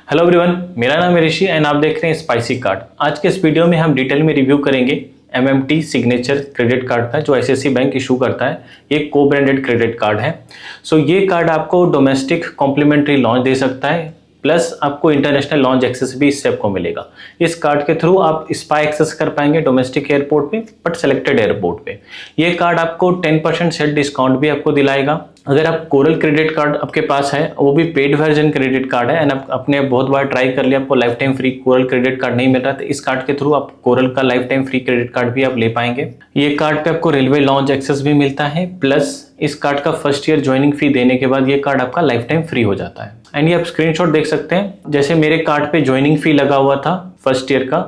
Hello everyone, मेरा नाम है ऋषि एंड आप देख रहे हैं स्पाइसी कार्ड। आज के इस वीडियो में हम डिटेल में रिव्यू करेंगे एमएमटी सिग्नेचर क्रेडिट कार्ड का, जो आईसीआईसीआई बैंक इशू करता है। ये को ब्रांडेड क्रेडिट कार्ड है। ये कार्ड आपको डोमेस्टिक कॉम्प्लीमेंट्री लॉन्च दे सकता है, प्लस आपको इंटरनेशनल लॉन्च एक्सेस भी इससे आपको मिलेगा। इस कार्ड के थ्रू आप स्पा एक्सेस कर पाएंगे डोमेस्टिक एयरपोर्ट पे, बट सेलेक्टेड एयरपोर्ट पे। ये कार्ड आपको 10% सेल डिस्काउंट भी आपको दिलाएगा। अगर आप कोरल क्रेडिट कार्ड आपके पास है, वो भी पेड वर्जन क्रेडिट कार्ड है एंड आप अपने बहुत बार ट्राई कर लिया, आपको life time free coral credit card नहीं मिल रहा, तो इस कार्ड के थ्रू आप कोरल का life time free credit card भी आप ले पाएंगे। ये कार्ड पे आपको रेलवे लॉन्च एक्सेस भी मिलता है, प्लस इस कार्ड का फर्स्ट ईयर ज्वाइनिंग फी देने के बाद ये कार्ड आपका लाइफ टाइम फ्री हो जाता है। एंड ये आप स्क्रीनशॉट देख सकते हैं, जैसे मेरे कार्ड पे ज्वाइनिंग फी लगा हुआ था फर्स्ट ईयर का,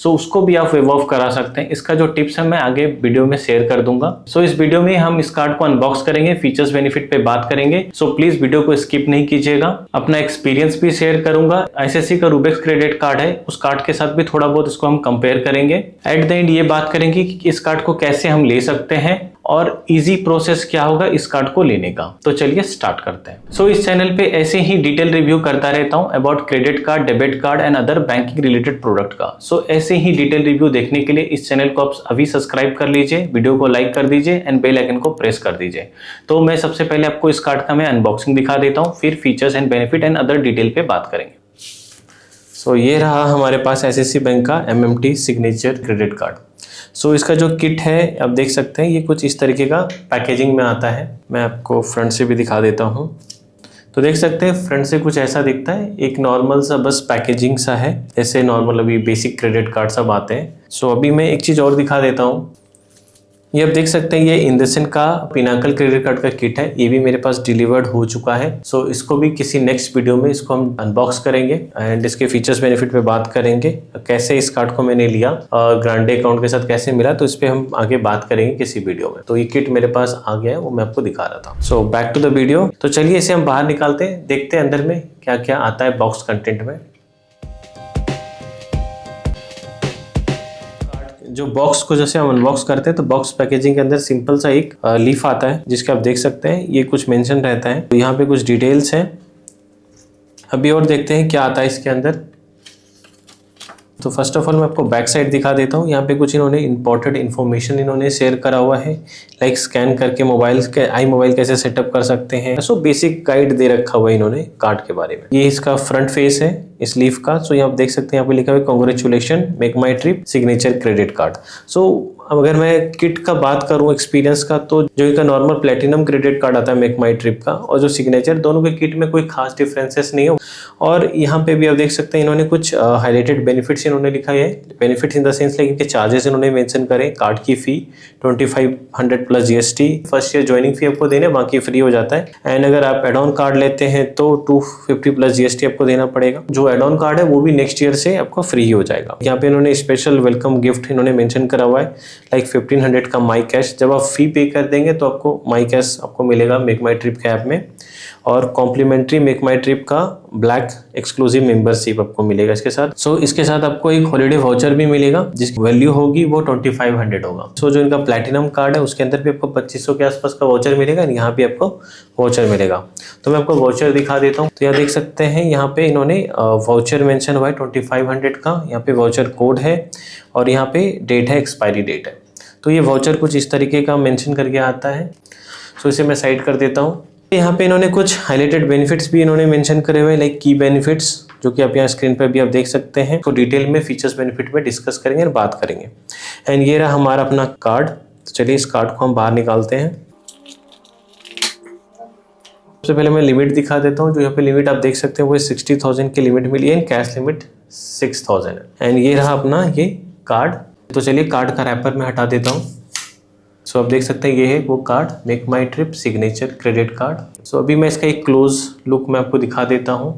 उसको भी आप वेव ऑफ करा सकते हैं। इसका जो टिप्स है मैं आगे वीडियो में शेयर कर दूंगा। इस वीडियो में हम इस कार्ड को अनबॉक्स करेंगे, फीचर्स बेनिफिट पे बात करेंगे। प्लीज वीडियो को स्किप नहीं कीजिएगा। अपना एक्सपीरियंस भी शेयर करूंगा। आईसीआईसीआई का रूबेक्स क्रेडिट कार्ड है, उस कार्ड के साथ भी थोड़ा बहुत इसको हम कंपेयर करेंगे। एट द एंड ये बात करेंगे कि इस कार्ड को कैसे हम ले सकते हैं और इजी प्रोसेस क्या होगा इस कार्ड को लेने का। तो चलिए स्टार्ट करते हैं। इस चैनल पे ऐसे ही डिटेल रिव्यू करता रहता हूं about credit card, debit card and other banking related product का। ऐसे ही डिटेल रिव्यू देखने के लिए इस चैनल को आप अभी सब्सक्राइब कर लीजिए, वीडियो को लाइक कर दीजिए एंड बेल आइकन को प्रेस कर दीजिए। मैं सबसे पहले आपको इस कार्ड का मैं अनबॉक्सिंग दिखा देता हूँ, फिर features and benefit and other detail पे बात करेंगे। ये रहा हमारे पास आईसीआईसीआई बैंक का एमएमटी सिग्नेचर क्रेडिट कार्ड। इसका जो किट है आप देख सकते हैं, ये कुछ इस तरीके का पैकेजिंग में आता है। मैं आपको फ्रंट से भी दिखा देता हूँ। देख सकते हैं फ्रंट से कुछ ऐसा दिखता है, एक नॉर्मल सा बस पैकेजिंग सा है, जैसे नॉर्मल अभी बेसिक क्रेडिट कार्ड सब आते हैं। अभी मैं एक चीज़ और दिखा देता हूँ। ये आप देख सकते हैं, ये इंडसेंड का पिनाकल क्रेडिट कार्ड का किट है। ये भी मेरे पास डिलीवर्ड हो चुका है। इसको भी किसी नेक्स्ट वीडियो में इसको हम अनबॉक्स करेंगे एंड इसके फीचर्स बेनिफिट पे बात करेंगे, कैसे इस कार्ड को मैंने लिया और ग्रांडे अकाउंट के साथ कैसे मिला, इस पे हम आगे बात करेंगे किसी वीडियो में। ये किट मेरे पास आ गया है, वो मैं आपको दिखा रहा था। Back to the video. चलिए इसे हम बाहर निकालते हैं, देखते हैं अंदर में क्या क्या आता है बॉक्स कंटेंट में। जो बॉक्स को जैसे हम अनबॉक्स करते हैं, बॉक्स पैकेजिंग के अंदर सिंपल सा एक लीफ आता है, जिसके आप देख सकते हैं ये कुछ मेंशन रहता है। यहाँ पे कुछ डिटेल्स हैं। अभी और देखते हैं क्या आता है इसके अंदर। फर्स्ट ऑफ ऑल मैं आपको बैक साइड दिखा देता हूँ। यहाँ पे कुछ इन्होंने इंपॉर्टेंट इन्फॉर्मेशन इन्होंने शेयर करा हुआ है, लाइक स्कैन करके मोबाइल के आई मोबाइल कैसे सेटअप कर सकते हैं। बेसिक गाइड दे रखा हुआ है इन्होंने कार्ड के बारे में। ये इसका फ्रंट फेस है इस लीफ का। यहाँ आप देख सकते हैं, यहाँ पे लिखा हुआ है congratulation make My trip signature credit card. अगर मैं किट का बात करूं एक्सपीरियंस का, जो इनका नॉर्मल प्लेटिनम क्रेडिट कार्ड आता है मेक माई ट्रिप का और जो सिग्नेचर, दोनों के किट में कोई खास डिफरेंसेस नहीं है। और यहाँ पे भी आप देख सकते हैं इन्होंने कुछ हाईलाइटेड बेनिफिट्स इन्होंने लिखा है। Benefits in the sense like इनके चार्जेस इन्होंने मेंशन करे। कार्ड की फी 2500 plus GST, first year joining फी आपको देने, बाकी फ्री हो जाता है। एंड अगर आप एड ऑन कार्ड लेते हैं तो 250 प्लस जीएसटी आपको देना पड़ेगा। जो एड ऑन कार्ड है वो भी नेक्स्ट ईयर से आपको फ्री हो जाएगा। यहाँ पे इन्होंने स्पेशल वेलकम गिफ्ट इन्होंने मेंशन करा हुआ है, लाइक 1500 का माई कैश। जब आप फी पे कर देंगे तो आपको माई कैश आपको मिलेगा मेक माई ट्रिप के ऐप में, और कॉम्प्लीमेंट्री मेक माई ट्रिप का ब्लैक एक्सक्लूसिव मेंबरशिप आपको मिलेगा इसके साथ। इसके साथ आपको एक हॉलीडे वाउचर भी मिलेगा, जिसकी वैल्यू होगी वो 2500 होगा। जो इनका प्लैटिनम कार्ड है उसके अंदर भी आपको 2500 के आसपास का वाउचर मिलेगा, यहाँ भी आपको वाउचर मिलेगा। मैं आपको वाउचर दिखा देता हूँ। यहाँ देख सकते हैं, यहाँ पे इन्होंने वाउचर मेंशन हुआ है 2500 का। यहाँ पे वाउचर कोड है और यहाँ पे डेट है, एक्सपायरी डेट है। ये वाउचर कुछ इस तरीके का मेंशन करके आता है। इसे मैं साइड कर देता हूँ। यहाँ पे इन्होंने कुछ हाईलाइटेड बेनिफिट्स भी इन्होंने मेंशन करे हुए, लाइक की बेनिफिट्स, जो कि आप यहाँ स्क्रीन पर भी आप देख सकते हैं। डिटेल में फीचर्स बेनिफिट में डिस्कस करेंगे और बात करेंगे। एंड ये रहा हमारा अपना कार्ड। चलिए इस कार्ड को हम बाहर निकालते हैं। सबसे पहले मैं लिमिट दिखा देता हूँ। जो यहाँ पे लिमिट आप देख सकते हैं वो 60,000 की लिमिट मिली है, कैश लिमिट 6000 है। एंड ये रहा अपना ये कार्ड। चलिए कार्ड का रैपर मैं हटा देता हूँ। आप देख सकते हैं ये है वो card, make My trip signature credit card. अभी मैं इसका एक क्लोज लुक मैं आपको दिखा देता हूँ।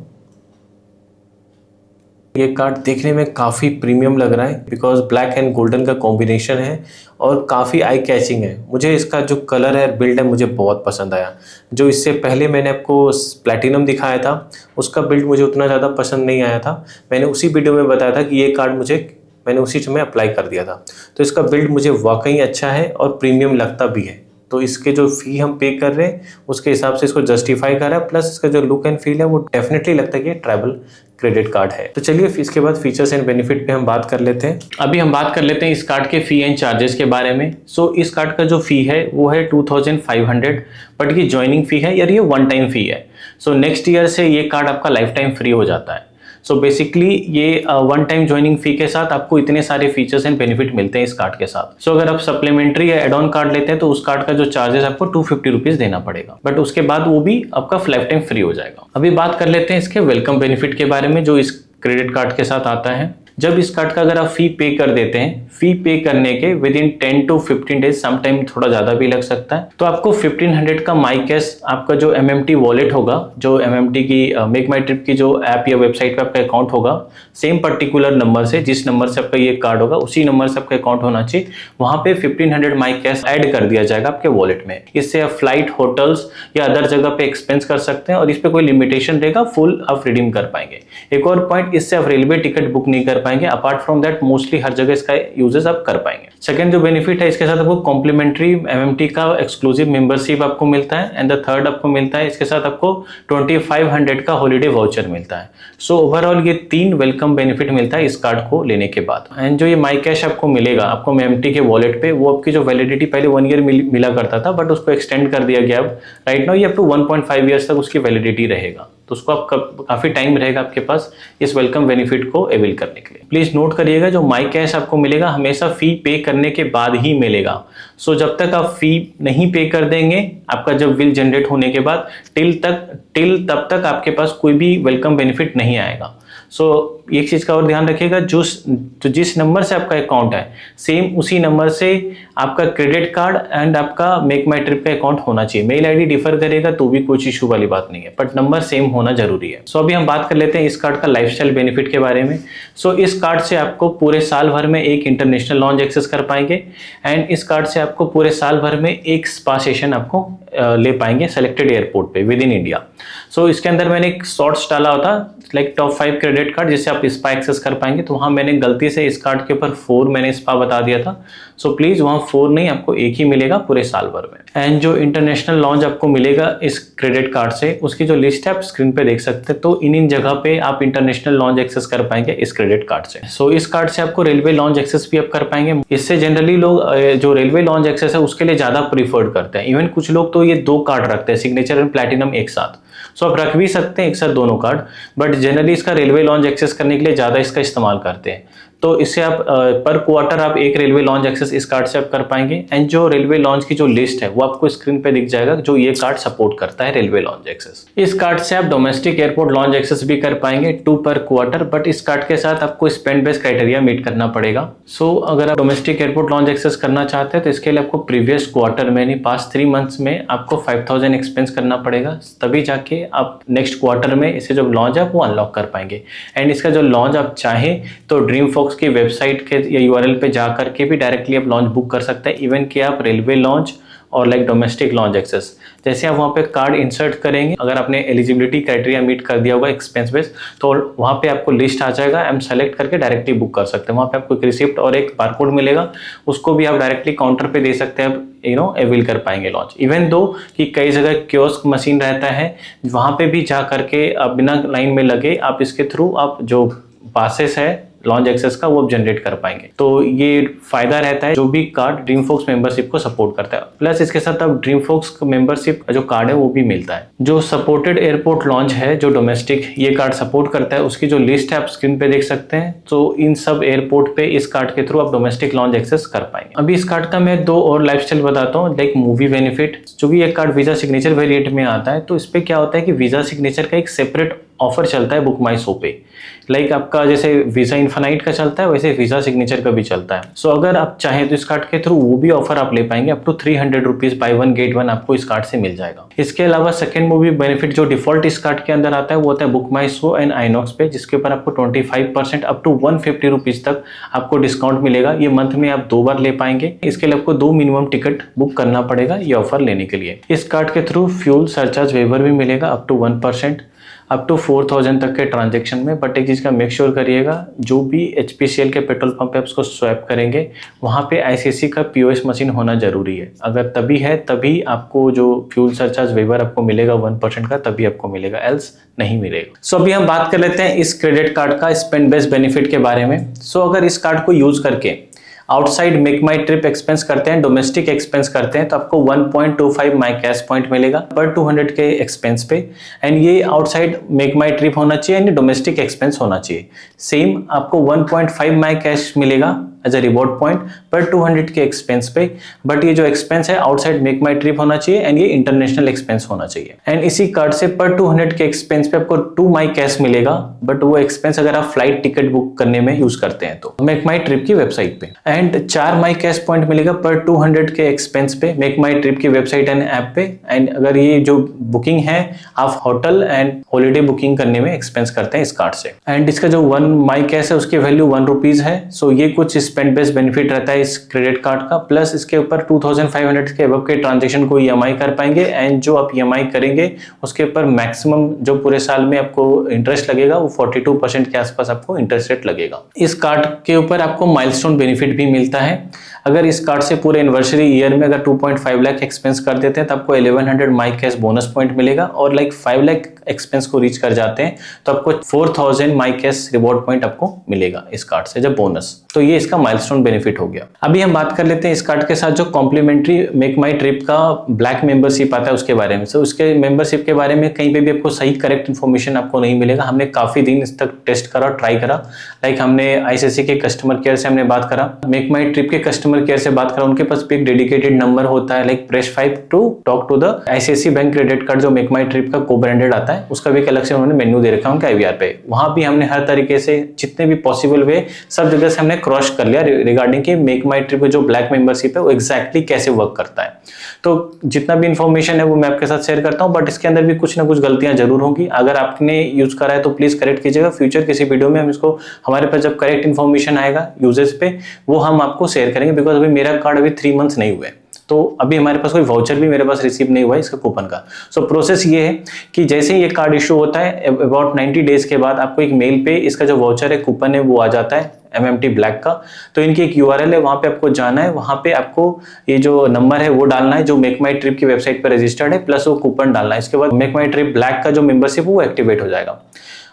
ये कार्ड देखने में काफ़ी प्रीमियम लग रहा है, बिकॉज ब्लैक एंड गोल्डन का कॉम्बिनेशन है और काफ़ी आई कैचिंग है। मुझे इसका जो कलर है, बिल्ड है, मुझे बहुत पसंद आया। जो इससे पहले मैंने आपको प्लैटिनम दिखाया था, उसका बिल्ड मुझे उतना ज़्यादा पसंद नहीं आया था। मैंने उसी वीडियो में बताया था कि ये कार्ड मैंने उसी समय अप्लाई कर दिया था। इसका बिल्ड मुझे वाकई अच्छा है और प्रीमियम लगता भी है। तो इसके जो फी हम पे कर रहे हैं उसके हिसाब से इसको जस्टिफाई कर रहा है, प्लस इसका जो लुक एंड फील है वो डेफिनेटली लगता है कि ट्रैवल क्रेडिट कार्ड है। तो चलिए इसके बाद फीचर्स एंड बेनिफिट पे हम बात कर लेते हैं। अभी हम बात कर लेते हैं इस कार्ड के फी एंड चार्जेस के बारे में। सो इस कार्ड का जो फी है वो है 2500, बट ये ज्वाइनिंग फी है यार, ये वन टाइम फी है। सो नेक्स्ट ईयर से ये कार्ड आपका लाइफ टाइम फ्री हो जाता है। सो बेसिकली ये वन टाइम ज्वाइनिंग फी के साथ आपको इतने सारे फीचर्स एंड बेनिफिट मिलते हैं इस कार्ड के साथ। सो अगर आप सप्लीमेंट्री या एड ऑन कार्ड लेते हैं तो उस कार्ड का जो चार्जेस आपको 250 रुपीज देना पड़ेगा, बट उसके बाद वो भी आपका लाइफ टाइम फ्री हो जाएगा। अभी बात कर लेते हैं इसके वेलकम बेनिफिट के बारे में जो इस क्रेडिट कार्ड के साथ आता है। जब इस कार्ड का अगर आप फी पे कर देते हैं, फी पे करने के with in 10 to 15 days, sometime थोड़ा ज्यादा भी लग सकता है, तो आपको 1500 का माई कैश आपका जो MMT वॉलेट होगा, जो MMT की मेक माई ट्रिप की जो ऐप या वेबसाइट पे आपका अकाउंट होगा, सेम पर्टिकुलर नंबर से, जिस नंबर से आपका ये कार्ड होगा उसी नंबर से आपका अकाउंट होना चाहिए, वहां पे 1500 माई कैश ऐड कर दिया जाएगा आपके वॉलेट में। इससे आप फ्लाइट, होटल्स या अदर जगह पे एक्सपेंस कर सकते हैं और इस पे कोई लिमिटेशन रहेगा, फुल आप रिडीम कर पाएंगे। एक और पॉइंट, इससे आप रेलवे टिकट बुक नहीं कर पाएंगे। अपार्ट फ्रॉम दैट मोस्टली हर जगह इसका यूजेस आप कर पाएंगे। सेकंड जो बेनिफिट है, इसके साथ आपको कॉम्प्लीमेंट्री MMT का एक्सक्लूसिव मेंबरशिप आपको मिलता है। एंड द थर्ड आपको मिलता है इसके साथ आपको 2500 का हॉलीडे वाउचर मिलता है। सो ओवरऑल ये 3 वेलकम बेनिफिट मिलता है इस कार्ड को लेने के बाद। एंड जो ये माई कैश आपको मिलेगा आपको MMT के वॉलेट पे, वो आपकी जो वैलिडिटी पहले 1 ईयर मिला करता था, बट उसको एक्सटेंड कर दिया गया। अब राइट नाउ ये अप टू 1.5 ईयर्स तक उसकी वैलिडिटी रहेगा, तो उसको आप काफी टाइम रहेगा आपके पास इस वेलकम बेनिफिट को अवेल करने के लिए। प्लीज नोट करिएगा, जो माई कैश आपको मिलेगा हमेशा फी पे करने के बाद ही मिलेगा। सो जब तक आप फी नहीं पे कर देंगे, आपका जब बिल जनरेट होने के बाद टिल तब तक आपके पास कोई भी वेलकम बेनिफिट नहीं आएगा। सो एक चीज का और ध्यान रखिएगा, जो जिस नंबर से आपका अकाउंट है सेम उसी नंबर से आपका क्रेडिट कार्ड एंड आपका मेक माई ट्रिप का अकाउंट होना चाहिए। मेल आईडी डिफर करेगा तो भी कुछ इशू वाली बात नहीं है, बट नंबर सेम होना जरूरी है। सो अभी हम बात कर लेते हैं इस कार्ड का लाइफस्टाइल बेनिफिट के बारे में। सो इस कार्ड से आपको पूरे साल भर में एक इंटरनेशनल लॉन्च एक्सेस कर पाएंगे एंड इस कार्ड से आपको पूरे साल भर में एक स्पा सेशन आपको ले पाएंगे सेलेक्टेड एयरपोर्ट पे विद इन इंडिया। सो इसके अंदर मैंने एक शॉर्ट्स डाला होता लाइक टॉप 5 क्रेडिट कार्ड जिससे आप स्पा एक्सेस कर पाएंगे, तो वहां मैंने गलती से इस कार्ड के ऊपर 4 मैंने स्पा बता दिया था। सो प्लीज वहां 4 नहीं, आपको एक ही मिलेगा पूरे साल भर में। एंड जो इंटरनेशनल लॉन्च आपको मिलेगा इस क्रेडिट कार्ड से, उसकी जो लिस्ट है आप स्क्रीन पे देख सकते हैं। तो इन जगह पे आप इंटरनेशनल लॉन्च एक्सेस कर पाएंगे इस क्रेडिट कार्ड से। सो इस कार्ड से आपको रेलवे लॉन्च एक्सेस भी आप कर पाएंगे। इससे जनरली लोग जो रेलवे लॉन्च एक्सेस है उसके लिए ज्यादा प्रीफर्ड करते हैं। इवन कुछ लोग तो ये 2 कार्ड रखते हैं, सिग्नेचर एंड प्लैटिनम एक साथ। सो आप रख भी सकते हैं एक साथ दोनों कार्ड, बट जनरली इसका रेलवे लॉन्च एक्सेस करने के लिए ज्यादा इसका इस्तेमाल करते हैं। तो इससे आप पर क्वार्टर आप एक रेलवे लॉन्च एक्सेस इस कार्ड से आप कर पाएंगे। एंड जो रेलवे लॉन्च की जो लिस्ट है वो आपको स्क्रीन पे दिख जाएगा, जो ये कार्ड सपोर्ट करता है रेलवे लॉन्च एक्सेस। इस कार्ड से आप डोमेस्टिक एयरपोर्ट लॉन्च एक्सेस भी कर पाएंगे 2 पर क्वार्टर, बट इस कार्ड के साथ आपको स्पेंड बेस्ड क्राइटेरिया मीट करना पड़ेगा। सो अगर आप डोमेस्टिक एयरपोर्ट लॉन्च एक्सेस करना चाहते हैं तो इसके लिए आपको प्रीवियस क्वार्टर में नहीं, पास्ट 3 मंथ्स में आपको 5000 एक्सपेंस करना पड़ेगा, तभी जाके आप नेक्स्ट क्वार्टर में इसे जो लॉन्च है वो अनलॉक कर पाएंगे। एंड इसका जो लॉन्च आप चाहें तो ड्रीम फॉक्स की वेबसाइट के या URL पे जा करके भी डायरेक्टली आप लॉन्च बुक कर सकते हैं। इवन कि आप रेलवे लॉन्च और लाइक डोमेस्टिक लॉन्च एक्सेस, जैसे आप वहाँ पे कार्ड इंसर्ट करेंगे, अगर आपने एलिजिबिलिटी क्राइटेरिया मीट कर दिया होगा एक्सपेंस बेस, तो वहाँ पे आपको लिस्ट आ जाएगा, हम सेलेक्ट करके डायरेक्टली बुक कर सकते हैं। वहाँ पे आपको एक रिसिप्ट और एक बारकोड मिलेगा, उसको भी आप डायरेक्टली काउंटर पे दे सकते हैं, आप अवेल कर पाएंगे लॉन्च। इवन दो कि कई जगह कियोस्क मशीन रहता है, वहाँ पे भी जा करके आप बिना लाइन में लगे आप इसके थ्रू आप जो पासेस है लॉन्च एक्सेस का वो आप जनरेट कर पाएंगे। तो ये फायदा रहता है जो भी कार्ड ड्रीम फॉक्स मेंबरशिप को सपोर्ट करता है। प्लस इसके साथ अब ड्रीम फॉक्स मेंबरशिप जो कार्ड है वो भी मिलता है। जो सपोर्टेड एयरपोर्ट लॉन्च है जो डोमेस्टिक ये कार्ड सपोर्ट करता है, उसकी जो लिस्ट है आप स्क्रीन पे देख सकते हैं। तो इन सब एयरपोर्ट पे इस कार्ड के थ्रू आप डोमेस्टिक लॉन्च एक्सेस कर पाएंगे। अभी इस कार्ड का मैं 2 और लाइफस्टाइल बताता हूँ, लाइक मूवी बेनिफिट। चूंकि ये कार्ड वीजा सिग्नेचर वेरिएंट में आता है, तो इस पे क्या होता है कि वीजा सिग्नेचर का एक सेपरेट ऑफर चलता है बुक माई शो पे। लाइक आपका जैसे वीजा इन्फिनाइट का चलता है वैसे वीजा सिग्नेचर का भी चलता है। सो अगर आप चाहें तो इस कार्ड के थ्रू वो भी ऑफर आप ले पाएंगे, up to 300 rupees buy 1 get 1 आपको इस कार्ड से मिल जाएगा। इसके अलावा सेकंड मूवी बेनिफिट जो डिफॉल्ट इस कार्ड के अंदर आता है वो होता है Book My Show and INOX पे, जिसके ऊपर आपको 25% अप टू 150 रुपीज तक आपको डिस्काउंट मिलेगा। ये मंथ में आप 2 बार ले पाएंगे। इसके लिए आपको 2 मिनिमम टिकट बुक करना पड़ेगा ये ऑफर लेने के लिए। इस कार्ड के थ्रू फ्यूल सरचार्ज वेवर भी मिलेगा अप टू 1%। अप टू 4000 तक के ट्रांजेक्शन में। बट एक चीज़ का मेक श्योर करिएगा, जो भी HPCL के पेट्रोल पंप पे उसको स्वैप करेंगे वहाँ पे ICC का POS मशीन होना जरूरी है। अगर तभी है तभी आपको जो फ्यूल सरचार्ज वेवर आपको मिलेगा 1% का, तभी आपको मिलेगा, एल्स नहीं मिलेगा। सो अभी हम बात कर लेते हैं इस क्रेडिट कार्ड का स्पेंड बेस्ड बेनिफिट के बारे में। सो अगर इस कार्ड को यूज करके outside make My trip expense करते हैं, डोमेस्टिक एक्सपेंस करते हैं, तो आपको 1.25 माई कैश पॉइंट मिलेगा पर 200 के एक्सपेंस पे। एंड ये आउटसाइड मेक माई ट्रिप होना चाहिए यानी डोमेस्टिक एक्सपेंस होना चाहिए। सेम आपको 1.5 माई कैश मिलेगा एज अ रिवॉर्ड पॉइंट पर 200 के एक्सपेंस पे। बट ये जो एक्सपेंस है आउटसाइड मेक माई ट्रिप होना चाहिए एंड ये इंटरनेशनल एक्सपेंस होना चाहिए। एंड इसी कार्ड से पर 200 के एक्सपेंस पे आपको 2 माई कैश मिलेगा, बट वो एक्सपेंस अगर आप फ्लाइट टिकट बुक करने में यूज करते हैं तो मेक माई ट्रिप की वेबसाइट पे। एंड 4 माई कैश पॉइंट मिलेगा पर 200 के एक्सपेंस पे मेक माई ट्रिप की वेबसाइट एंड ऐप पे। एंड अगर ये जो बुकिंग है आप होटल एंड हॉलीडे बुकिंग करने में एक्सपेंस करते हैं इस कार्ड से। एंड इसका जो 1 माई कैश है उसकी वैल्यू 1 रुपीज है। सो ये कुछ स्पेंड बेस्ड बेनिफिट रहता है इस क्रेडिट कार्ड का। प्लस इसके ऊपर 2500 के अबव के ट्रांजेक्शन को EMI कर पाएंगे। एंड जो आप EMI करेंगे उसके ऊपर मैक्सिमम जो पूरे साल में आपको इंटरेस्ट लगेगा वो 42% के आसपास आपको इंटरेस्ट रेट लगेगा। इस कार्ड के ऊपर आपको माइलस्टोन बेनिफिट भी मिलता है। अगर इस कार्ड से पूरे एनिवर्सरी ईयर में अगर 2.5 लाख एक्सपेंस कर देते हैं तो आपको 1100 माई कैश बोनस पॉइंट मिलेगा। और 5 लाख एक्सपेंस को रीच कर जाते हैं तो आपको 4000 माई कैश रिवॉर्ड पॉइंट आपको मिलेगा इस कार्ड से जब बोनस। तो ये इसका माइलस्टोन बेनिफिट हो गया। अभी हम बात कर लेते हैं इस कार्ड के साथ जो कॉम्प्लीमेंट्री मेक माई ट्रिप का ब्लैक मेंबरशिप आता है उसके बारे में। सो उसके मेंबरशिप के बारे में कहीं पे भी आपको सही करेक्ट इन्फॉर्मेशन आपको नहीं मिलेगा। हमने काफी दिन इस तक टेस्ट करा, ट्राई करा। हमने ICC के कस्टमर केयर से हमने बात करा, मेक माई ट्रिप के कस्टमर केयर से बात करा, उनके पास भी एक डेडिकेटेड नंबर होता है press 5 to talk to the ICICI bank credit card जो मेक माई ट्रिप का को ब्रांडेड आता है उसका भी एक अलग से उन्होंने मेन्यू दे रखा है उनके IVR पे। वहां भी हमने हर तरीके से जितने भी पॉसिबल वे सब जगह से हमने क्रॉस कर लिया रिगार्डिंग कि मेक माई ट्रिप जो ब्लैक मेंबरशिप है वो एग्जैक्टली कैसे वर्क करता है। तो जितना भी इंफॉर्मेशन है वो मैं आपके साथ शेयर करता हूं, बट इसके अंदर भी कुछ ना कुछ गलतियां जरूर होंगी। अगर आपने यूज करा है तो प्लीज करेक्ट कीजिएगा। फ्यूचर किसी वीडियो में हम इसको हमारे पास जब करेक्ट इन्फॉर्मेशन आएगा यूजेस पे वो हम आपको शेयर करेंगे। बिकॉज अभी मेरा कार्ड अभी 3 मंथ्स नहीं हुए तो अभी हमारे पास कोई वाउचर भी मेरे पास रिसीव नहीं हुआ है इसका कूपन का। सो प्रोसेस ये है कि जैसे ही ये कार्ड इशू होता है अबाउट 90 डेज के बाद आपको एक मेल पे इसका जो वाउचर है कूपन है वो आ जाता है MMT ब्लैक का। तो इनकी एक URL है, वहां पे आपको जाना है, वहां पे आपको ये जो नंबर है वो डालना है जो मेक माई ट्रिप की वेबसाइट पर रजिस्टर्ड है, प्लस वो कूपन डालना है। इसके बाद मेक माई ट्रिप ब्लैक का जो मेंबरशिप वो एक्टिवेट हो जाएगा।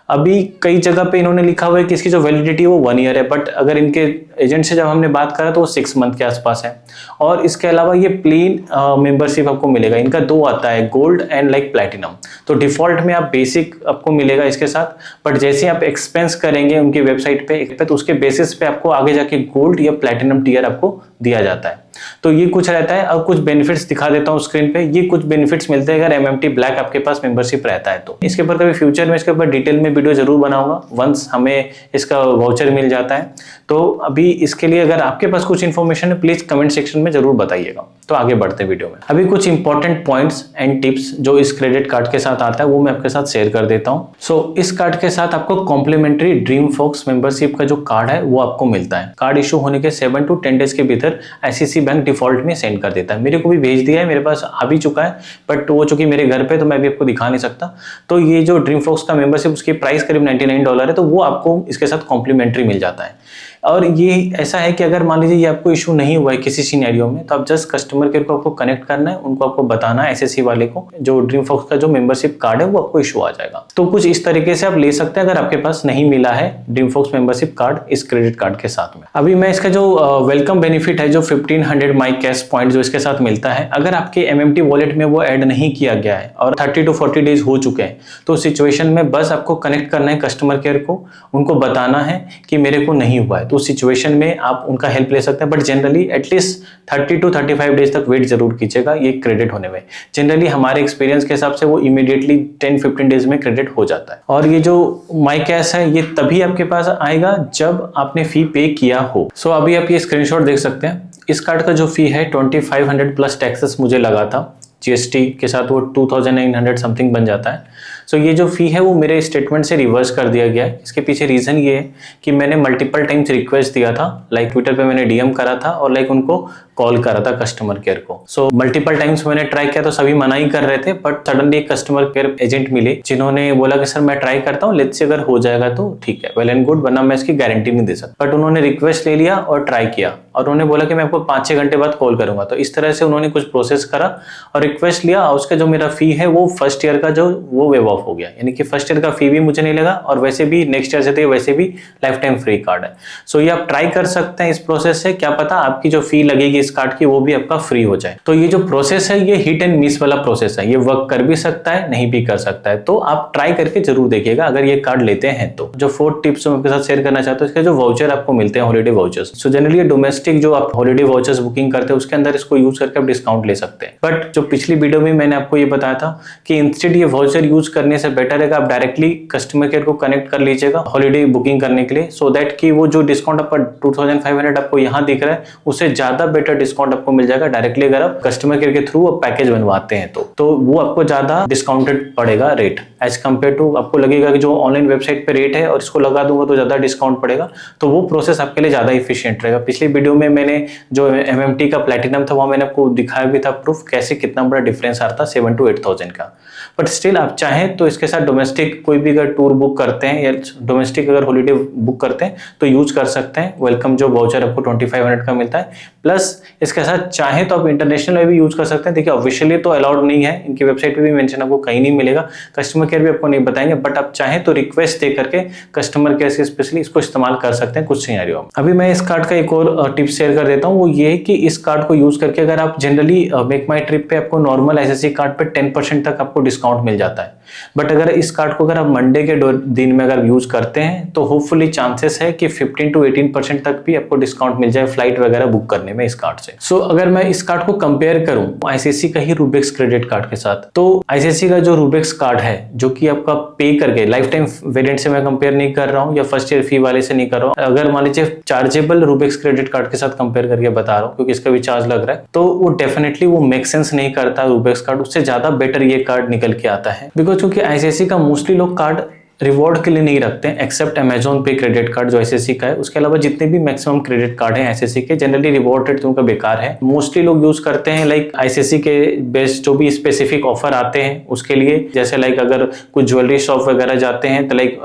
अभी कई जगह पे इन्होंने लिखा हुआ है कि इसकी जो वैलिडिटी है वो 1 ईयर है, बट अगर इनके एजेंट से जब हमने बात करा तो वो 6 मंथ के आसपास है। और इसके अलावा ये प्लेन मेंबरशिप आपको मिलेगा। इनका 2 आता है, गोल्ड एंड प्लैटिनम। तो डिफॉल्ट में आप बेसिक आपको मिलेगा इसके साथ, बट जैसे आप एक्सपेंस करेंगे उनकी वेबसाइट पे तो उसके बेसिस पे आपको आगे जाके गोल्ड या प्लैटिनम टियर आपको दिया जाता है। तो ये कुछ रहता है। अब कुछ बेनिफिट्स दिखा देता हूँ स्क्रीन पे। ये कुछ बेनिफिट्स मिलते हैं अगर MMT ब्लैक आपके पास मेंबरशिप रहता है तो। इसके ऊपर कभी फ्यूचर में इसके ऊपर डिटेल में वीडियो जरूर बनाऊंगा वंस हमें इसका वाउचर मिल जाता है तो। अभी इसके लिए अगर आपके पास कुछ इन्फॉर्मेशन है प्लीज कमेंट सेक्शन में जरूर बताइएगा। तो आगे बढ़ते हैं वीडियो में। अभी कुछ इंपॉर्टेंट पॉइंट्स एंड टिप्स जो इस क्रेडिट कार्ड के साथ आता है वो मैं आपके साथ शेयर कर देता हूँ। सो इस कार्ड के साथ आपको कॉम्प्लीमेंट्री ड्रीम फॉक्स मेंबरशिप का जो कार्ड है वो आपको मिलता है। कार्ड इशू होने के 7 to 10 डेज के भीतर ICICI बैंक डिफॉल्ट में सेंड कर देता है। मेरे को भी भेज दिया है, मेरे पास आ भी चुका है, बट वो चूंकि मेरे घर पे तो मैं भी आपको दिखा नहीं सकता। तो ये जो ड्रीम फॉक्स का मेंबरशिप उसकी प्राइस करीब $99 है, तो वो आपको इसके साथ कॉम्प्लीमेंट्री मिल जाता है। और ये ऐसा है कि अगर मान लीजिए ये आपको इशू नहीं हुआ है किसी सिनेरियो में तो आप जस्ट कस्टमर केयर को आपको कनेक्ट करना है, उनको आपको बताना है ICICI वाले को जो ड्रीम फॉक्स का जो मेंबरशिप कार्ड है वो आपको इशू आ जाएगा। तो कुछ इस तरीके से आप ले सकते हैं अगर आपके पास नहीं मिला है ड्रीम फॉक्स मेंबरशिप कार्ड इस क्रेडिट कार्ड के साथ में। अभी मैं इसका जो वेलकम बेनिफिट है जो 1500 माई कैश पॉइंट जो इसके साथ मिलता है, अगर आपके MMT वॉलेट में वो ऐड नहीं किया गया है और 30 to 40 डेज हो चुके हैं तो सिचुएशन में बस आपको कनेक्ट करना है कस्टमर केयर को, उनको बताना है कि मेरे को नहीं हुआ है। तो सिचुएशन में आप उनका हेल्प ले सकते हैं, but generally at least 30 to 35 days तक वेट जरूर कीजिएगा ये क्रेडिट होने में। जनरली हमारे एक्सपीरियंस के हिसाब से वो इमीडिएटली 10-15 डेज में क्रेडिट हो जाता है। और ये जो माई कैश है ये तभी आपके पास आएगा जब आपने फी पे किया हो। सो अभी आप ये स्क्रीनशॉट देख सकते हैं। इस कार्ड का जो फी है 2500 प्लस टैक्सेस मुझे लगा था, GST के साथ वो 2900 समथिंग बन जाता है। सो ये जो फी है वो मेरे स्टेटमेंट से रिवर्स कर दिया गया है। इसके पीछे रीजन ये है कि मैंने मल्टीपल टाइम्स रिक्वेस्ट दिया था, ट्विटर पे मैंने DM करा था और उनको कॉल करा था कस्टमर केयर को। सो मल्टीपल टाइम्स मैंने ट्राई किया तो सभी मना ही कर रहे थे, बट सडनली एक कस्टमर केयर एजेंट मिले जिन्होंने बोला कि सर मैं ट्राई करता हूँ, लेट्स से अगर हो जाएगा तो ठीक है, वेल एंड गुड, वरना मैं इसकी गारंटी नहीं दे सकता। बट उन्होंने रिक्वेस्ट ले लिया और ट्राई किया और उन्होंने बोला कि मैं आपको 5-6 घंटे बाद कॉल करूंगा। तो इस तरह से उन्होंने कुछ प्रोसेस करा और रिक्वेस्ट लिया, और उसका जो मेरा फी है वो फर्स्ट ईयर का जो वो वेव ऑफ हो गया, यानी कि फर्स्ट ईयर का फी भी मुझे नहीं लगा और वैसे भी नेक्स्ट ईयर से तो वैसे भी लाइफ टाइम फ्री कार्ड है। सो ये आप ट्राई कर सकते हैं इस प्रोसेस से, क्या पता आपकी जो फी लगेगी इस कार्ड की वो भी आपका फ्री हो जाए। तो ये जो प्रोसेस है ये हिट एंड मिस वाला प्रोसेस है, ये वर्क कर भी सकता है नहीं भी कर सकता है, तो आप ट्राई करके जरूर देखिएगा अगर ये कार्ड लेते हैं तो। जो 4 टिप्स मैं आपके साथ शेयर करना चाहता हूँ, इसके जो वाउचर आपको मिलते हैं holiday vouchers, so generally domestic जो आप हॉलिडे वाउचर्स बुकिंग करते हैं उसके अंदर इसको यूज करके आप डिस्काउंट ले सकते हैं। बट जो पिछली वीडियो में मैंने आपको ये बताया था कि इंस्टेड ये वाउचर यूज करने से बेटर है कि आप डायरेक्टली कस्टमर केयर को कनेक्ट कर लीजिएगा हॉलिडे बुकिंग करने के लिए, सो दैट कि वो जो डिस्काउंट आपका 2500 आपको यहाँ दिख रहा है उससे ज्यादा बेटर डिस्काउंट आपको मिल जाएगा डायरेक्टली अगर आप कस्टमर केयर के थ्रू आप पैकेज बनवाते हैं तो वो आपको ज्यादा डिस्काउंटेड पड़ेगा रेट एज कम्पेयर टू, आपको लगेगा कि जो ऑनलाइन वेबसाइट पे रेट है और इसको लगा दूंगा तो ज्यादा डिस्काउंट पड़ेगा, तो वो प्रोसेस आपके लिए ज्यादा इफिशियंट रहेगा। पिछली वीडियो में मैंने जो MMT का प्लैटिनम था वहां मैंने आपको दिखाया भी था प्रूफ कैसे कितना बड़ा डिफरेंस आता है 7 to 8,000 का। बट स्टिल आप चाहें तो इसके साथ डोमेस्टिक कोई भी अगर टूर बुक करते हैं या डोमेस्टिक अगर हॉलिडे बुक करते हैं तो यूज कर सकते हैं। वेलकम जो वाउचर आपको 2500 का मिलता है, प्लस इसके साथ चाहें तो आप इंटरनेशनल में भी यूज कर सकते हैं। देखिए ऑफिशियली तो अलाउड नहीं है, इनकी वेबसाइट पे भी मेंशन आपको कहीं नहीं मिलेगा, कस्टमर केयर भी आपको नहीं बताएंगे, बट आप चाहें तो रिक्वेस्ट दे करके कस्टमर केयर से स्पेशली इसको इस्तेमाल कर सकते हैं कुछ सिनेरियो में। अभी मैं इस कार्ड का एक और टिप शेयर कर देता हूँ, वो ये है कि इस कार्ड को यूज करके अगर आप जनरली मेक माई ट्रिप पे आपको नॉर्मल ICICI कार्ड पे 10% तक आपको डिस्काउंट मिल जाता है, बट अगर इस कार्ड को अगर आप मंडे के दिन में अगर यूज करते हैं तो होपफुली चांसेस है कि 15 to 18% तक भी आपको डिस्काउंट मिल जाए फ्लाइट वगैरह बुक करने में इस कार्ड से। सो अगर मैं इस कार्ड को कंपेयर करूं ICICI का ही रूबिक्स क्रेडिट कार्ड के साथ, तो ICICI का जो रूबिक्स कार्ड है जो कि आपका पे करके लाइफ टाइम वेरिएंट से मैं कंपेयर नहीं कर रहा हूं या फर्स्ट ईयर फी वाले से नहीं कर रहा हूं, अगर मान लीजिए चार्जेबल रूबिक्स क्रेडिट कार्ड के साथ कंपेयर करके बता रहा हूं क्योंकि इसका भी चार्ज लग रहा है, तो वो डेफिनेटली वो मेक सेंस नहीं करता रूबिक्स कार्ड, उससे ज्यादा बेटर ये कार्ड निकल के आता है। बिकॉज क्योंकि ICICI का मोस्टली लोग कार्ड रिवॉर्ड के लिए नहीं रखते हैं, एक्सेप्ट अमेजोन पे क्रेडिट कार्ड जो ICICI का है, उसके अलावा जितने भी मैक्सिमम क्रेडिट कार्ड हैं ICICI के जनरली रिवॉर्ड रेट उनका बेकार है। मोस्टली लोग यूज करते हैं लाइक ICICI के बेस्ट जो भी स्पेसिफिक ऑफर आते हैं उसके लिए, जैसे लाइक अगर कुछ ज्वेलरी शॉप वगैरह जाते हैं तो लाइक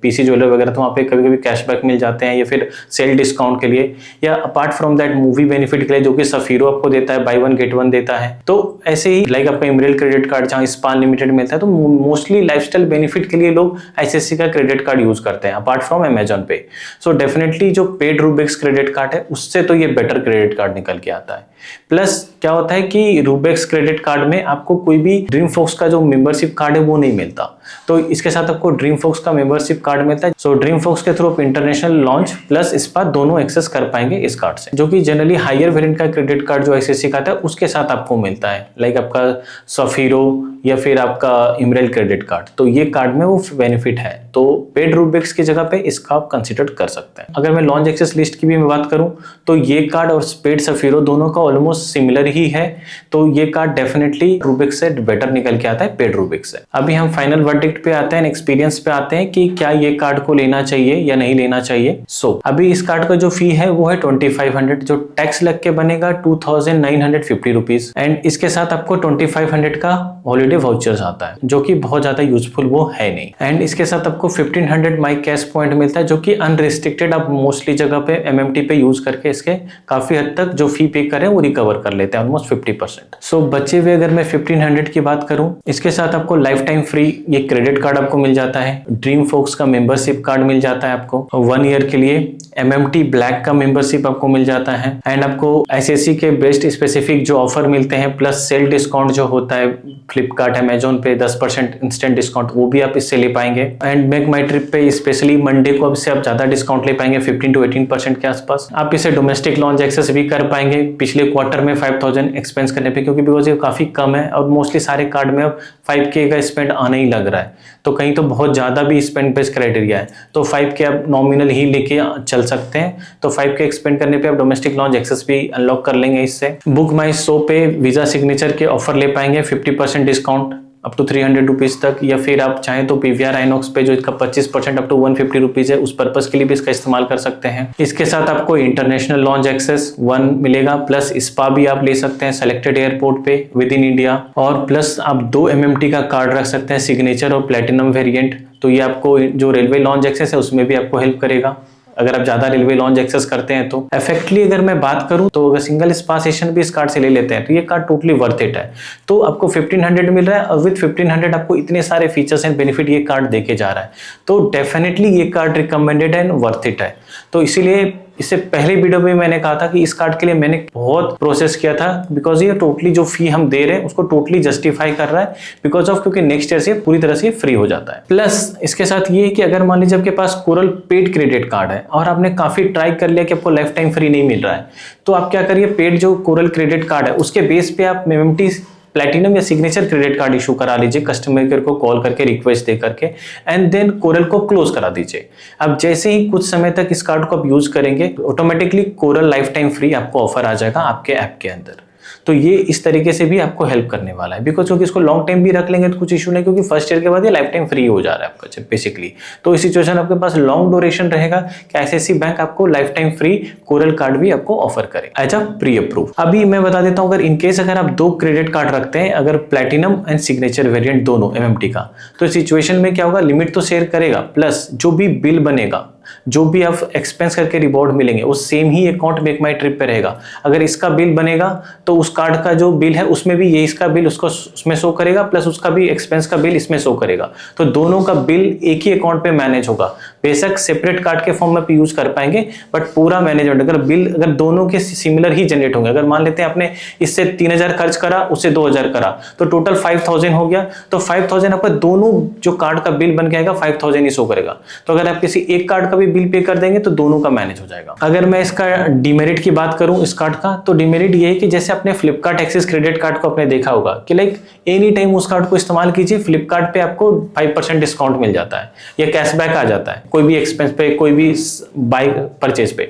PC ज्वेलर वगैरह, तो वहाँ पे कभी कभी कैशबैक मिल जाते हैं या फिर सेल डिस्काउंट के लिए, या apart from that movie benefit के लिए जो कि सफीरो आपको देता है, बाय 1 get 1 देता है। तो ऐसे ही लाइक आपका इमरेल क्रेडिट कार्ड जहाँ स्पा लिमिटेड मिलता है, तो मोस्टली लाइफस्टाइल बेनिफिट के लिए लोग ICICI का क्रेडिट कार्ड यूज करते हैं अपार्ट फ्रॉम अमेजॉन पे। सो डेफिनेटली जो पेड रूबिक्स क्रेडिट कार्ड है उससे तो ये बेटर क्रेडिट कार्ड निकल के आता है। प्लस क्या होता है कि रूबिक्स क्रेडिट कार्ड में आपको कोई भी ड्रीम फॉक्स का जो मेंबरशिप कार्ड है वो नहीं मिलता, तो इसके साथ आपको ड्रीम फॉक्स का मेंबरशिप कार्ड मिलता है। सो ड्रीम फॉक्स के थ्रू आप इंटरनेशनल लॉन्च प्लस स्पा दोनों एक्सेस कर पाएंगे इस कार्ड से, जो कि जनरली हायर वेरिएंट का क्रेडिट कार्ड जो ICICI का आता है उसके साथ आपको मिलता है, लाइक आपका सफीरो या फिर आपका इमरेल क्रेडिट कार्ड, तो ये कार्ड में वो बेनिफिट है। तो पेड रूबिक्स की जगह पे इसका आप कंसिडर कर सकते हैं। अगर मैं लॉन्च एक्सेस लिस्ट की भी मैं बात करूं तो ये कार्ड और पेड सफीरो दोनों का ऑलमोस्ट सिमिलर ही है, तो ये कार्ड डेफिनेटली रूबिक्स से बेटर निकल के आता है पेड रूबिक्स से। अभी हम फाइनल वर्डिक्ट पे आते हैं, एक्सपीरियंस पे आते हैं कि क्या ये कार्ड को लेना चाहिए या नहीं लेना चाहिए। अभी इस कार्ड का जो फी है वो है 2500, जो टैक्स लग के बनेगा 2950 रुपीज, एंड इसके साथ आपको 2500 का हॉलीडे वाउचर्स आता है जो कि बहुत ज्यादा यूजफुल वो है नहीं, एंड इसके साथ आपको 1500 माई कैश पॉइंट मिलता है जो कि अनरिस्ट्रिक्टेड आप मोस्टली जगह पे MMT पे यूज करके इसके काफी हद तक जो फी पे करें वो रिकवर कर लेते हैं ऑलमोस्ट 50%। सो बचे हुए अगर मैं 1500 की बात करूं, इसके साथ आपको लाइफ टाइम फ्री ये क्रेडिट कार्ड आपको मिल जाता है, ड्रीम फॉक्स का मेंबरशिप कार्ड मिल जाता है आपको 1 ईयर के लिए, MMT ब्लैक का मेंबरशिप आपको मिल जाता है, एंड आपको ICICI के बेस्ट स्पेसिफिक जो ऑफर मिलते हैं प्लस सेल डिस्काउंट जो होता है फ्लिपकार्ट अमेजोन पे 10% इंस्टेंट डिस्काउंट वो भी आप इससे ले पाएंगे, एंड मेक माई ट्रिप पे स्पेशली मंडे को इससे आप ज्यादा डिस्काउंट ले पाएंगे 15 to 18% के आसपास। आप इसे डोमेस्टिक लॉन्च एक्सेस भी कर पाएंगे पिछले क्वार्टर में 5000 एक्सपेंस करने पे, क्योंकि बिकॉज ये काफी कम है और मोस्टली सारे कार्ड में अब 5K का स्पेंड आने ही लग रहा है, तो कहीं तो बहुत ज्यादा भी स्पेंड बेस्ड क्राइटेरिया है, तो 5K आप नॉमिनल ही लेके चल सकते हैं, तो 5K एक्सपेंड करने पे आप डोमेस्टिक लॉन्च एक्सेस भी अनलॉक कर लेंगे इससे। बुक माई शो पे वीजा सिग्नेचर के ऑफर ले पाएंगे 50% डिस्काउंट अप टू 300 रुपीज़ तक, या फिर आप चाहें तो पीवीआर आइनॉक्स पे जो इसका 25% अप टू 150 रुपीज़ है, उस पर्पज़ के लिए भी इसका इस्तेमाल कर सकते हैं। इसके साथ आपको इंटरनेशनल लॉन्च एक्सेस 1 मिलेगा, प्लस स्पा भी आप ले सकते हैं सेलेक्टेड एयरपोर्ट पे विद इन इंडिया, और प्लस आप 2 MMT का कार्ड रख सकते हैं, सिग्नेचर और प्लेटिनम वेरिएंट। तो ये आपको जो रेलवे लॉन्च एक्सेस है उसमें भी आपको हेल्प करेगा अगर आप ज्यादा रेलवे लॉन्च एक्सेस करते हैं। तो इफेक्टली अगर मैं बात करूं तो अगर सिंगल स्पा सेशन भी इस कार्ड से ले लेते हैं तो ये कार्ड टोटली वर्थ इट है। तो आपको 1500 मिल रहा है और विद 1500 आपको इतने सारे फीचर्स एंड बेनिफिट ये कार्ड देके जा रहा है, तो डेफिनेटली ये card recommended and worth it है। तो इसीलिए इससे पहले वीडियो में मैंने कहा था कि इस कार्ड के लिए मैंने बहुत प्रोसेस किया था, बिकॉज ये टोटली जो फी हम दे रहे हैं उसको टोटली जस्टिफाई कर रहा है बिकॉज ऑफ, क्योंकि नेक्स्ट ईयर से पूरी तरह से फ्री हो जाता है। प्लस इसके साथ ये कि अगर मान लीजिए आपके पास कोरल पेड क्रेडिट कार्ड है और आपने काफी ट्राई कर लिया कि आपको लाइफ टाइम फ्री नहीं मिल रहा है, तो आप क्या करिए, पेड जो कोरल क्रेडिट कार्ड है उसके बेस पे आप MMT प्लैटिनम या सिग्नेचर क्रेडिट कार्ड इशू करा लीजिए कस्टमर केयर को कॉल करके रिक्वेस्ट दे करके, एंड देन कोरल को क्लोज करा दीजिए। अब जैसे ही कुछ समय तक इस कार्ड को आप यूज करेंगे automatically coral life time free आपको ऑफर आ जाएगा आपके ऐप के अंदर। तो ये इस तरीके से भी आपको हेल्प करने वाला है, बिकॉज क्योंकि इसको लॉन्ग टाइम भी रख लेंगे तो कुछ इशू नहीं, क्योंकि फर्स्ट ईयर के बाद ये लाइफ टाइम फ्री हो जा रहा है आपका बेसिकली। तो इस सिचुएशन आपके पास लॉन्ग ड्यूरेशन रहेगा कि ICICI बैंक आपको life time free coral card भी आपको ऑफर करे एज अ प्री अप्रूव। अभी मैं बता देता हूँ, अगर इनकेस अगर आप 2 क्रेडिट कार्ड रखते हैं, अगर प्लैटिनम एंड सिग्नेचर वेरिएंट दोनों MMT का, तो इस सिचुएशन में क्या होगा, लिमिट तो शेयर करेगा, प्लस जो भी बिल बनेगा, जो भी आप एक्सपेंस करके रिवॉर्ड मिलेंगे वो same he account make My trip पे रहेगा। अगर इसका बिल बनेगा तो उस कार्ड का जो बिल है उसमें भी ये इसका बिल उसको उसमें शो करेगा, प्लस उसका भी एक्सपेंस का बिल इसमें शो करेगा। तो दोनों का बिल एक ही अकाउंट पे मैनेज होगा। बेशक सेपरेट कार्ड के फॉर्म में यूज कर पाएंगे, बट पूरा मैनेजमेंट अगर बिल अगर दोनों के सिमिलर ही जनरेट होंगे, अगर मान लेते हैं आपने इससे 3000 खर्च करा, उससे 2000 करा, तो टोटल 5000 हो गया, तो 5000 आपका दोनों जो कार्ड का बिल बन के आएगा 5000 ही शो करेगा। तो अगर आप किसी एक कार्ड का भी बिल पे कर देंगे तो दोनों का मैनेज हो जाएगा। अगर मैं इसका डिमेरिट की बात करूं इस कार्ड का, तो डिमेरिट ये है कि जैसे अपने फ्लिपकार्ट एक्सिस क्रेडिट कार्ड को आपने देखा होगा कि लाइक एनी टाइम उस कार्ड को इस्तेमाल कीजिए, फ्लिपकार्ट पे आपको 5% डिस्काउंट मिल जाता है या कैशबैक आ जाता है कोई भी एक्सपेंस पे, कोई भी बाइक परचेज पे।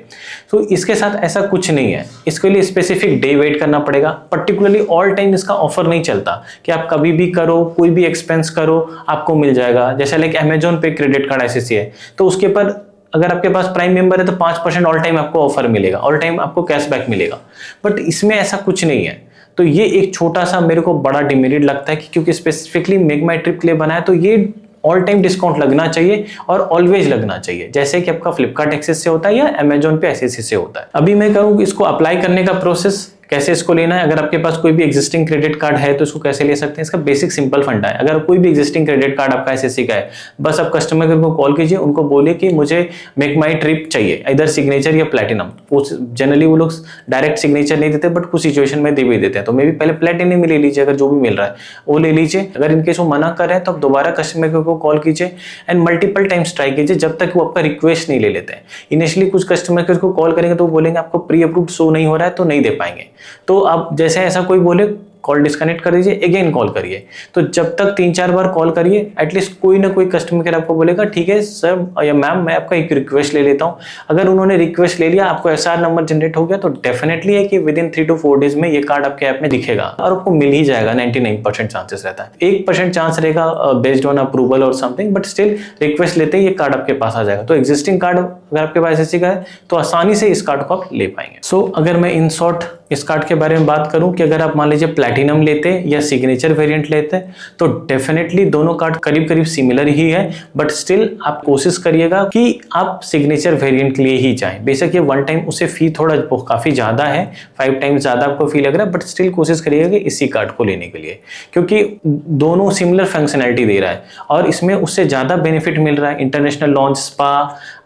तो इसके साथ ऐसा कुछ नहीं है, इसके लिए स्पेसिफिक डे वेट करना पड़ेगा। पर्टिकुलरली ऑल टाइम इसका ऑफर नहीं चलता कि आप कभी भी करो, कोई भी एक्सपेंस करो आपको मिल जाएगा। जैसे लाइक अमेजॉन पे क्रेडिट कार्ड ICICI है, तो उसके पर अगर आपके पास प्राइम मेंबर है तो 5% ऑल टाइम आपको ऑफर मिलेगा, ऑल टाइम आपको कैशबैक मिलेगा, बट इसमें ऐसा कुछ नहीं है। तो ये एक छोटा सा मेरे को बड़ा डिमेरिट लगता है कि क्योंकि स्पेसिफिकली मेक माई ट्रिप के लिए बनाया, तो ये ऑल टाइम डिस्काउंट लगना चाहिए और ऑलवेज लगना चाहिए, जैसे कि आपका फ्लिपकार्ट एक्सेस से होता है या अमेजॉन पे ICICI से होता है। अभी मैं कहूँ इसको अप्लाई करने का प्रोसेस कैसे इसको लेना है। अगर आपके पास कोई भी एग्जिस्टिंग क्रेडिट कार्ड है तो इसको कैसे ले सकते हैं, इसका बेसिक सिंपल फंडा है। अगर कोई भी एग्जिस्टिंग क्रेडिट कार्ड आपका ICICI का है, बस आप कस्टमर केयर को कॉल कीजिए, उनको बोलिए कि मुझे मेक माई ट्रिप चाहिए, इधर सिग्नेचर या प्लैटिनम। जनरली वो लोग डायरेक्ट सिग्नेचर नहीं देते, बट कुछ सिचुएशन में दे भी देते हैं, तो मे भी पहले प्लैटिनम ले लीजिए, अगर जो भी मिल रहा है वो ले लीजिए। अगर इनकेस वो मना कर रहे हैं तो आप दोबारा कस्टमर केयर को कॉल कीजिए एंड मल्टीपल टाइम्स ट्राई कीजिए जब तक वो आपका रिक्वेस्ट नहीं ले लेते हैं। इनिशियली कुछ कस्टमर केयर को कॉल करेंगे तो वो बोलेंगे आपको प्री अप्रूव्ड शो नहीं हो रहा है तो नहीं दे पाएंगे। तो आप जैसे ऐसा कोई बोले कॉल डिस्कनेक्ट कर दीजिए, अगेन कॉल करिए। तो जब तक 3-4 बार कॉल करिए, एटलीस्ट कोई ना कोई कस्टमर केयर आपको बोलेगा ठीक है सर या मैम मैं आपका एक रिक्वेस्ट ले लेता हूँ। अगर उन्होंने रिक्वेस्ट ले लिया, आपको SR नंबर जनरेट हो गया, तो डेफिनेटली है कि विद इन 3 to 4 डेज में ये कार्ड आपके ऐप में दिखेगा और आपको मिल ही जाएगा। 99% चांसेस रहता है, 1% चांस रहेगा बेस्ड ऑन अप्रूवल और समथिंग, बट स्टिल रिक्वेस्ट लेते ही ये कार्ड आपके पास आ जाएगा। तो एग्जिस्टिंग कार्ड अगर आपके पास ICICI का है तो आसानी से इस कार्ड को आप ले पाएंगे। सो अगर मैं इन शॉर्ट इस कार्ड के बारे में बात करूं कि अगर आप मान लीजिए प्लैटिनम लेते या सिग्नेचर वेरिएंट लेते तो डेफिनेटली दोनों कार्ड करीब करीब सिमिलर ही है, बट स्टिल आप कोशिश करिएगा कि आप सिग्नेचर वेरिएंट के लिए ही जाएं। बेशक ये 1 टाइम उसे फी थोड़ा काफी ज्यादा है, 5 टाइम्स ज्यादा आपको फी लग रहा है, बट स्टिल कोशिश करिएगा कि इसी कार्ड को लेने के लिए, क्योंकि दोनों सिमिलर फंक्शनैलिटी दे रहा है और इसमें उससे ज्यादा बेनिफिट मिल रहा है। इंटरनेशनल लॉन्च, स्पा,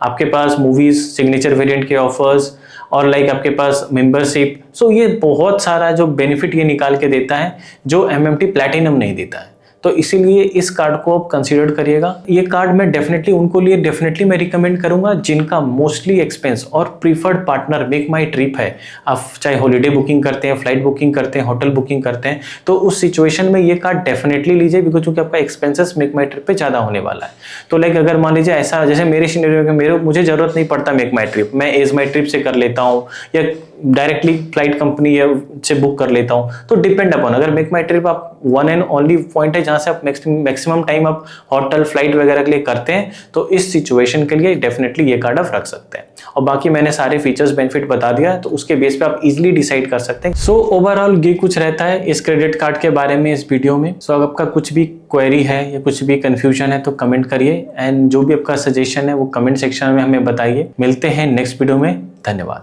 आपके पास मूवीज, सिग्नेचर वेरिएंट के ऑफर्स और लाइक आपके पास मेंबरशिप। सो ये बहुत सारा जो बेनिफिट ये निकाल के देता है जो MMT प्लैटिनम नहीं देता है। तो इसीलिए इस कार्ड को आप कंसीडर करिएगा। ये कार्ड मैं डेफिनेटली उनको लिए डेफिनेटली मैं रिकमेंड करूंगा जिनका मोस्टली एक्सपेंस और preferred partner make My trip है। आप चाहे हॉलीडे बुकिंग करते हैं, फ्लाइट बुकिंग करते हैं, होटल बुकिंग करते हैं, तो उस सिचुएशन में ये कार्ड डेफिनेटली लीजिए, बिकॉज क्योंकि आपका एक्सपेंसेस मेक माई ट्रिप पे ज्यादा होने वाला है। तो लाइक अगर मान लीजिए ऐसा जैसे मेरे सिनेरियो में मुझे जरूरत नहीं पड़ता मेक माई ट्रिप, मैं एज माई ट्रिप से कर लेता हूँ या डायरेक्टली फ्लाइट कंपनी से बुक कर लेता हूँ, तो डिपेंड अपॉन। अगर मेक माई ट्रिप आप वन एंड ओनली पॉइंट है जहाँ जहाँ से आप मैक्सिमम टाइम आप होटल फ्लाइट वगैरह के लिए करते हैं, तो इस सिचुएशन के लिए डेफिनेटली ये कार्ड आप रख सकते हैं। और बाकी मैंने सारे फीचर्स बेनिफिट बता दिया, तो उसके बेस पे आप इजीली डिसाइड कर सकते हैं। सो ओवरऑल ये कुछ रहता है इस क्रेडिट कार्ड के बारे में इस वीडियो में। सो अगर आपका कुछ भी क्वेरी है या कुछ भी कंफ्यूजन है तो कमेंट करिए, एंड जो भी आपका सजेशन है वो कमेंट सेक्शन में हमें बताइए। मिलते हैं नेक्स्ट वीडियो में। धन्यवाद।